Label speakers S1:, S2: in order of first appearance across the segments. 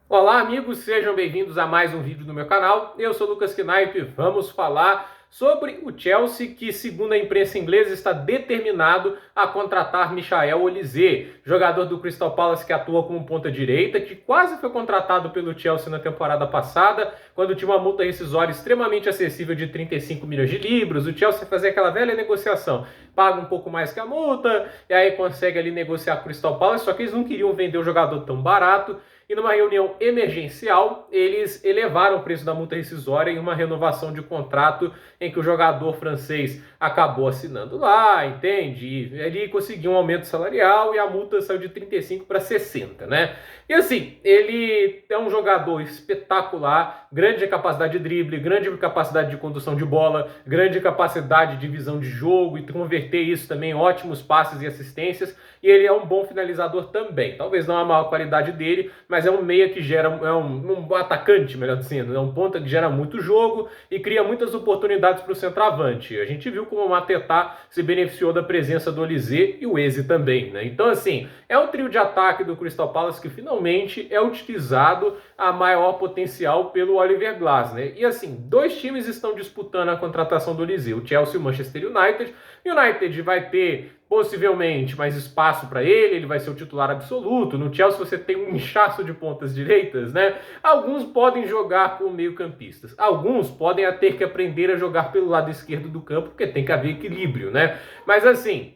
S1: Olá, amigos, sejam bem-vindos a mais um vídeo do meu canal. Eu sou Lucas Knaip. Vamos falar sobre o Chelsea, que, segundo a imprensa inglesa, está determinado a contratar Michael Olise, jogador do Crystal Palace que atua como ponta-direita, que quase foi contratado pelo Chelsea na temporada passada, quando tinha uma multa rescisória extremamente acessível de 35 milhões de libras. O Chelsea fazia aquela velha negociação, paga um pouco mais que a multa, e aí consegue ali negociar com o Crystal Palace, só que eles não queriam vender o jogador tão barato. E numa reunião emergencial, eles elevaram o preço da multa rescisória em uma renovação de contrato em que o jogador francês acabou assinando lá, entende? E ele conseguiu um aumento salarial e a multa saiu de 35 para 60, né? E assim, ele é um jogador espetacular, grande capacidade de drible, grande capacidade de condução de bola, grande capacidade de visão de jogo e converter isso também em ótimos passes e assistências. E ele é um bom finalizador também. Talvez não a maior qualidade dele, mas é um meia que gera, um atacante, melhor dizendo, é um ponta que gera muito jogo e cria muitas oportunidades para o centroavante. A gente viu como o Mateta se beneficiou da presença do Olise e o Eze também, né? Então, assim, é um trio de ataque do Crystal Palace que finalmente é utilizado a maior potencial pelo Oliver Glasner. E assim, dois times estão disputando a contratação do Olise, o Chelsea e o Manchester United. O United vai ter possivelmente mais espaço para ele vai ser o titular absoluto. No Chelsea você tem um inchaço de pontas direitas, né? Alguns podem jogar como meio-campistas, alguns podem até ter que aprender a jogar pelo lado esquerdo do campo, porque tem que haver equilíbrio, né? Mas assim,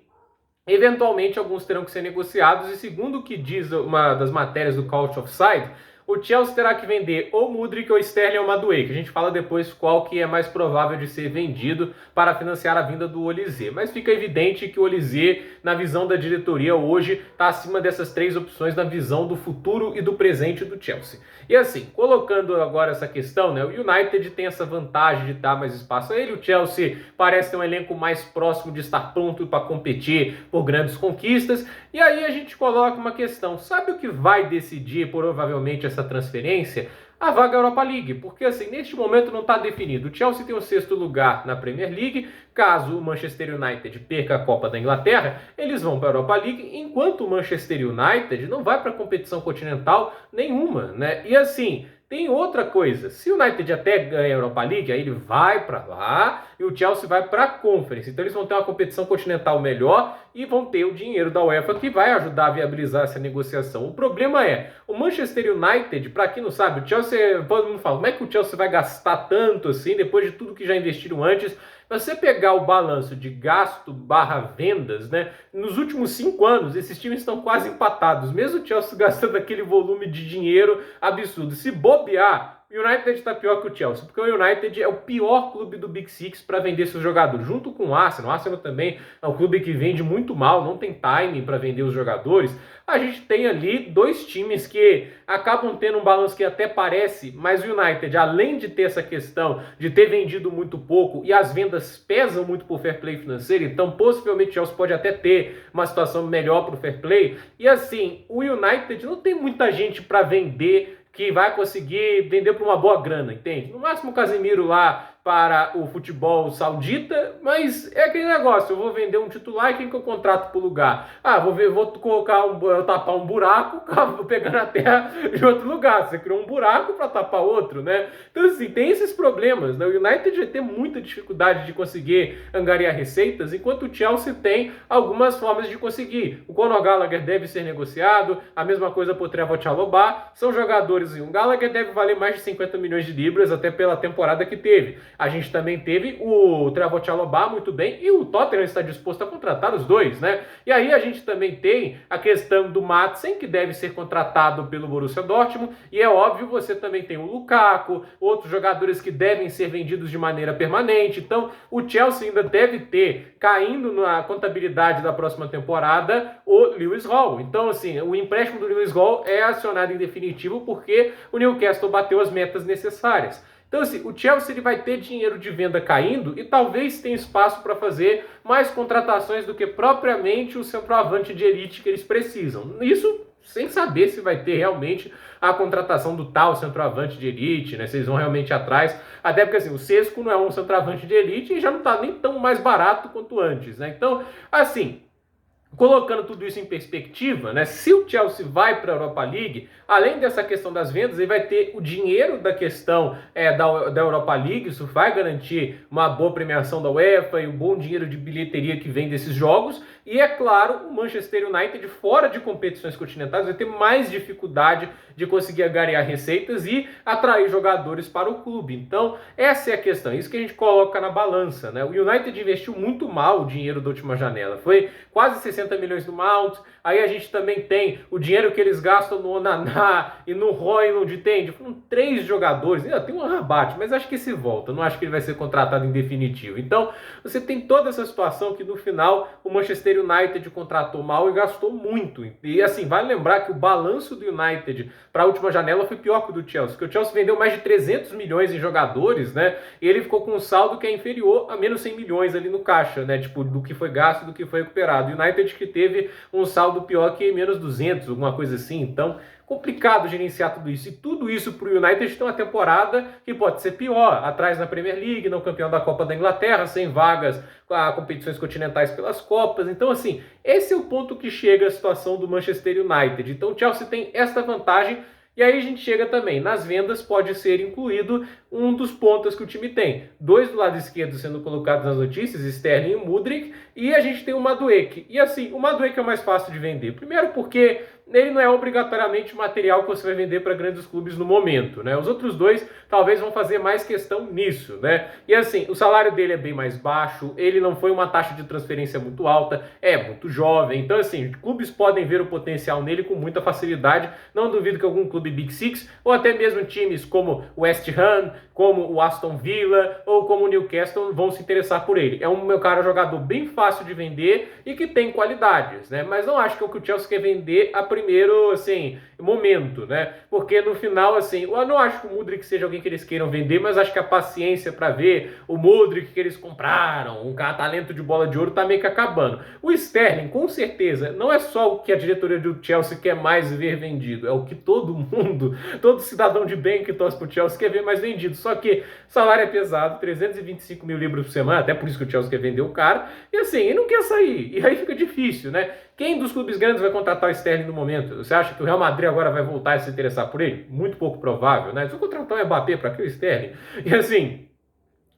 S1: eventualmente alguns terão que ser negociados e segundo o que diz uma das matérias do Couch Offside, o Chelsea terá que vender ou Mudryk ou Sterling ou Madueke, que a gente fala depois qual que é mais provável de ser vendido para financiar a vinda do Olise. Mas fica evidente que o Olise, na visão da diretoria hoje, está acima dessas três opções na visão do futuro e do presente do Chelsea. E assim, colocando agora essa questão, né, o United tem essa vantagem de dar mais espaço a ele, o Chelsea parece ter um elenco mais próximo de estar pronto para competir por grandes conquistas, e aí a gente coloca uma questão, sabe o que vai decidir provavelmente essa transferência? A vaga Europa League, porque assim, neste momento não está definido. O Chelsea tem o sexto lugar na Premier League, caso o Manchester United perca a Copa da Inglaterra, eles vão para a Europa League, enquanto o Manchester United não vai para competição continental nenhuma, né? E assim, tem outra coisa, se o United até ganha a Europa League, aí ele vai para lá e o Chelsea vai para a Conference. Então eles vão ter uma competição continental melhor e vão ter o dinheiro da UEFA que vai ajudar a viabilizar essa negociação. O problema é, o Manchester United, para quem não sabe, o Chelsea, todo mundo fala, como é que o Chelsea vai gastar tanto assim, depois de tudo que já investiram antes? Se você pegar o balanço de gasto barra vendas, né? Nos últimos 5 anos, esses times estão quase empatados. Mesmo o Chelsea gastando aquele volume de dinheiro absurdo. Se bobear, o United está pior que o Chelsea, porque o United é o pior clube do Big Six para vender seus jogadores, junto com o Arsenal. O Arsenal também é um clube que vende muito mal, não tem timing para vender os jogadores. A gente tem ali dois times que acabam tendo um balanço que até parece, mas o United, além de ter essa questão de ter vendido muito pouco e as vendas pesam muito por fair play financeiro, então possivelmente o Chelsea pode até ter uma situação melhor para o fair play. E assim, o United não tem muita gente para vender que vai conseguir vender por uma boa grana, entende? No máximo o Casemiro lá para o futebol saudita, mas é aquele negócio, eu vou vender um titular e quem que eu contrato pro lugar? Ah, vou colocar tapar um buraco, vou pegar na terra de outro lugar, você criou um buraco para tapar outro, né? Então assim, tem esses problemas, né? O United vai ter muita dificuldade de conseguir angariar receitas, enquanto o Chelsea tem algumas formas de conseguir. O Conor Gallagher deve ser negociado, a mesma coisa pro Trevoh Chalobah, são jogadores, e o Gallagher deve valer mais de 50 milhões de libras até pela temporada que teve. A gente também teve o Trevoh Chalobah muito bem e o Tottenham está disposto a contratar os dois, né? E aí a gente também tem a questão do Madsen, que deve ser contratado pelo Borussia Dortmund, e é óbvio, você também tem o Lukaku, outros jogadores que devem ser vendidos de maneira permanente. Então, o Chelsea ainda deve ter, caindo na contabilidade da próxima temporada, o Lewis Hall. Então, assim, o empréstimo do Lewis Hall é acionado em definitivo porque o Newcastle bateu as metas necessárias. Então, assim, o Chelsea ele vai ter dinheiro de venda caindo e talvez tenha espaço para fazer mais contratações do que propriamente o centroavante de elite que eles precisam. Isso sem saber se vai ter realmente a contratação do tal centroavante de elite, né? Se eles vão realmente atrás. Até porque, assim, o Sesco não é um centroavante de elite e já não está nem tão mais barato quanto antes, né? Então, assim, Colocando tudo isso em perspectiva, né, se o Chelsea vai para a Europa League, além dessa questão das vendas, ele vai ter o dinheiro da questão da Europa League, isso vai garantir uma boa premiação da UEFA e um bom dinheiro de bilheteria que vem desses jogos, e é claro, o Manchester United fora de competições continentais vai ter mais dificuldade de conseguir angariar receitas e atrair jogadores para o clube. Então, essa é a questão, isso que a gente coloca na balança, né? O United investiu muito mal o dinheiro da última janela, foi quase 60 milhões no Mount, aí a gente também tem o dinheiro que eles gastam no Onaná e no Højlund, entende? Foram 3 jogadores, ainda tem um Rabat, mas acho que se volta, não acho que ele vai ser contratado em definitivo. Então, você tem toda essa situação que no final o Manchester United contratou mal e gastou muito. E assim, vale lembrar que o balanço do United para a última janela foi pior que o do Chelsea, porque o Chelsea vendeu mais de 300 milhões em jogadores, né? E ele ficou com um saldo que é inferior a menos 100 milhões ali no caixa, né? Tipo, do que foi gasto, do que foi recuperado. O United que teve um saldo pior que menos 200, alguma coisa assim. Então, complicado gerenciar tudo isso. E tudo isso para o United tem uma temporada que pode ser pior. Atrás na Premier League, não campeão da Copa da Inglaterra, sem vagas a competições continentais pelas Copas. Então, assim, esse é o ponto que chega a situação do Manchester United. Então, o Chelsea tem esta vantagem. E aí a gente chega também, nas vendas pode ser incluído um dos pontos que o time tem. 2 do lado esquerdo sendo colocados nas notícias, Sterling e Mudryk, e a gente tem o Madueke. E assim, o Madueke é o mais fácil de vender. Primeiro porque ele não é obrigatoriamente material que você vai vender para grandes clubes no momento, né? Os outros dois talvez vão fazer mais questão nisso, né? E assim, o salário dele é bem mais baixo, ele não foi uma taxa de transferência muito alta, é muito jovem, então assim, clubes podem ver o potencial nele com muita facilidade, não duvido que algum clube Big Six, ou até mesmo times como o West Ham, como o Aston Villa, ou como o Newcastle vão se interessar por ele. É um meu cara jogador bem fácil de vender e que tem qualidades, né? Mas não acho que é o que o Chelsea quer vender a primeiro, assim, momento, né? Porque no final, assim, eu não acho que o Mudryk seja alguém que eles queiram vender, mas acho que a paciência para ver o Mudryk que eles compraram, um cara talento de bola de ouro, tá meio que acabando. O Sterling, com certeza, não é só o que a diretoria do Chelsea quer mais ver vendido, é o que todo mundo, todo cidadão de bem que torce pro Chelsea quer ver mais vendido. Só que o salário é pesado, 325 mil libras por semana, até por isso que o Chelsea quer vender o cara, e assim, ele não quer sair, e aí fica difícil, né? Quem dos clubes grandes vai contratar o Sterling no momento? Você acha que o Real Madrid agora vai voltar a se interessar por ele? Muito pouco provável, né? Se eu contratar o Mbappé, para que o Sterling? E assim,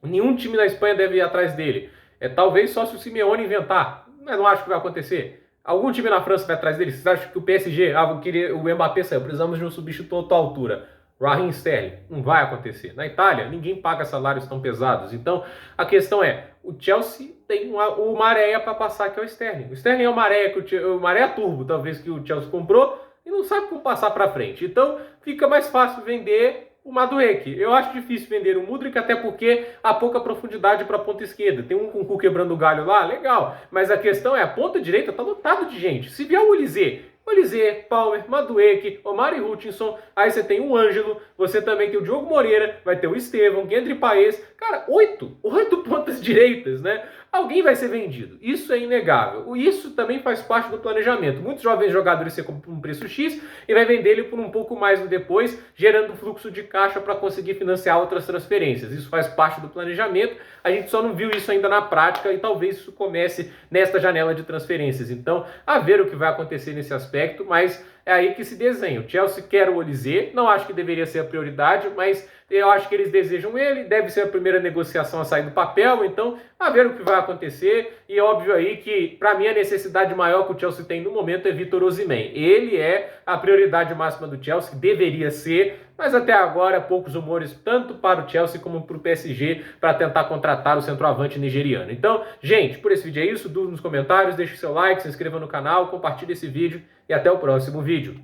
S1: nenhum time na Espanha deve ir atrás dele. Talvez só se o Simeone inventar, mas não acho que vai acontecer. Algum time na França vai atrás dele? Vocês acham que o PSG, o Mbappé saiu, precisamos de um substituto à altura? Raheem Sterling, não vai acontecer. Na Itália, ninguém paga salários tão pesados. Então, a questão é, o Chelsea tem uma areia para passar, que é o Sterling. O Sterling é uma areia, uma areia turbo, talvez, que o Chelsea comprou e não sabe como passar para frente. Então, fica mais fácil vender o Madueke. Eu acho difícil vender o Mudryk, até porque há pouca profundidade para a ponta esquerda. Tem um com o cu quebrando o galho lá, legal. Mas a questão é, a ponta direita está lotado de gente. Se vier o Olise, Palmer, Madueke, Omari Hutchinson, aí você tem o Ângelo, você também tem o Diogo Moreira, vai ter o Estevão, Gendry Paes, cara, 8 pontas direitas, né? Alguém vai ser vendido, isso é inegável. Isso também faz parte do planejamento. Muitos jovens jogadores você compra por um preço X e vai vender ele por um pouco mais depois, gerando fluxo de caixa para conseguir financiar outras transferências. Isso faz parte do planejamento, a gente só não viu isso ainda na prática e talvez isso comece nesta janela de transferências. Então, a ver o que vai acontecer nesse aspecto, mas é aí que se desenha. O Chelsea quer o Olise, não acho que deveria ser a prioridade, mas eu acho que eles desejam ele, deve ser a primeira negociação a sair do papel, então a ver o que vai acontecer. E é óbvio aí que, para mim, a necessidade maior que o Chelsea tem no momento é Victor Osimhen. Ele é a prioridade máxima do Chelsea, deveria ser, mas até agora poucos rumores, tanto para o Chelsea como para o PSG, para tentar contratar o centroavante nigeriano. Então, gente, por esse vídeo é isso, dúvida nos comentários, deixe seu like, se inscreva no canal, compartilhe esse vídeo e até o próximo vídeo.